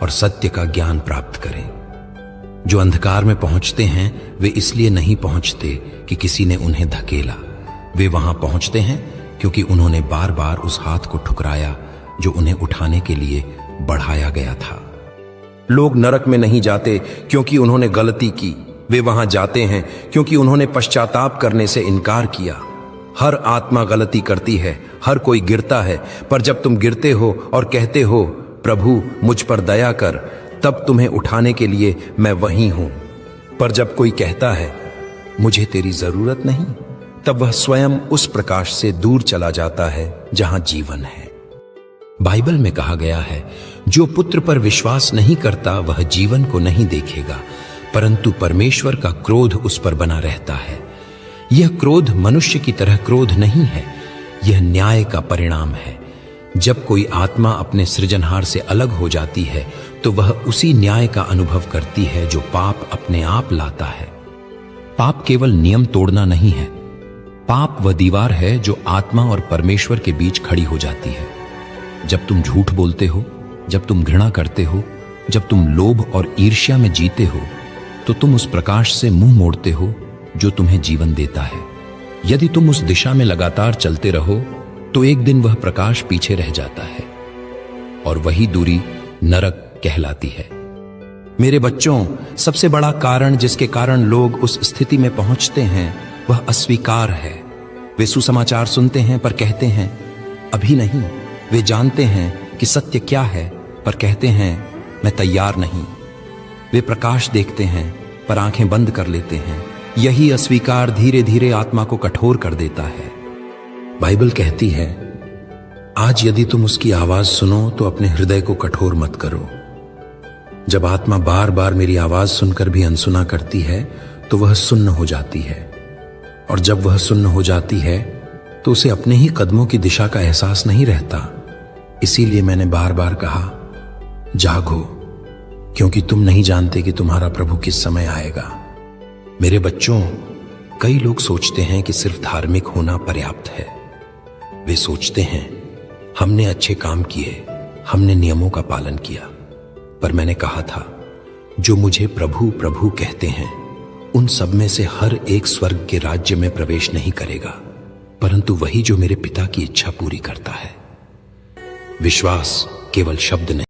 और सत्य का ज्ञान प्राप्त करें। जो अंधकार में पहुंचते हैं वे इसलिए नहीं पहुंचते कि किसी ने उन्हें धकेला। वे वहां पहुंचते हैं क्योंकि उन्होंने बार बार उस हाथ को ठुकराया जो उन्हें उठाने के लिए बढ़ाया गया था। लोग नरक में नहीं जाते क्योंकि उन्होंने गलती की, वे वहां जाते हैं क्योंकि उन्होंने पश्चाताप करने से इनकार किया। हर आत्मा गलती करती है, हर कोई गिरता है, पर जब तुम गिरते हो और कहते हो प्रभु मुझ पर दया कर, तब तुम्हें उठाने के लिए मैं वहीं हूं। पर जब कोई कहता है मुझे तेरी जरूरत नहीं, तब वह स्वयं उस प्रकाश से दूर चला जाता है जहां जीवन है। बाइबल में कहा गया है, जो पुत्र पर विश्वास नहीं करता वह जीवन को नहीं देखेगा, परंतु परमेश्वर का क्रोध उस पर बना रहता है। यह क्रोध मनुष्य की तरह क्रोध नहीं है, यह न्याय का परिणाम है। जब कोई आत्मा अपने सृजनहार से अलग हो जाती है तो वह उसी न्याय का अनुभव करती है जो पाप अपने आप लाता है। पाप केवल नियम तोड़ना नहीं है, पाप वह दीवार है जो आत्मा और परमेश्वर के बीच खड़ी हो जाती है। जब तुम झूठ बोलते हो, जब तुम घृणा करते हो, जब तुम लोभ और ईर्ष्या में जीते हो, तो तुम उस प्रकाश से मुंह मोड़ते हो जो तुम्हें जीवन देता है। यदि तुम उस दिशा में लगातार चलते रहो तो एक दिन वह प्रकाश पीछे रह जाता है और वही दूरी नरक कहलाती है। मेरे बच्चों, सबसे बड़ा कारण जिसके कारण लोग उस स्थिति में पहुंचते हैं वह अस्वीकार है। वे सुसमाचार सुनते हैं पर कहते हैं अभी नहीं। वे जानते हैं कि सत्य क्या है पर कहते हैं मैं तैयार नहीं। वे प्रकाश देखते हैं पर आंखें बंद कर लेते हैं। यही अस्वीकार धीरे धीरे आत्मा को कठोर कर देता है। बाइबल कहती है, आज यदि तुम उसकी आवाज सुनो तो अपने हृदय को कठोर मत करो। जब आत्मा बार बार मेरी आवाज सुनकर भी अनसुना करती है तो वह सुन्न हो जाती है, और जब वह सुन्न हो जाती है तो उसे अपने ही कदमों की दिशा का एहसास नहीं रहता। इसीलिए मैंने बार बार कहा, जागो, क्योंकि तुम नहीं जानते कि तुम्हारा प्रभु किस समय आएगा। मेरे बच्चों, कई लोग सोचते हैं कि सिर्फ धार्मिक होना पर्याप्त है। वे सोचते हैं हमने अच्छे काम किए, हमने नियमों का पालन किया। पर मैंने कहा था, जो मुझे प्रभु प्रभु कहते हैं उन सब में से हर एक स्वर्ग के राज्य में प्रवेश नहीं करेगा, परंतु वही जो मेरे पिता की इच्छा पूरी करता है। विश्वास केवल शब्द नहीं।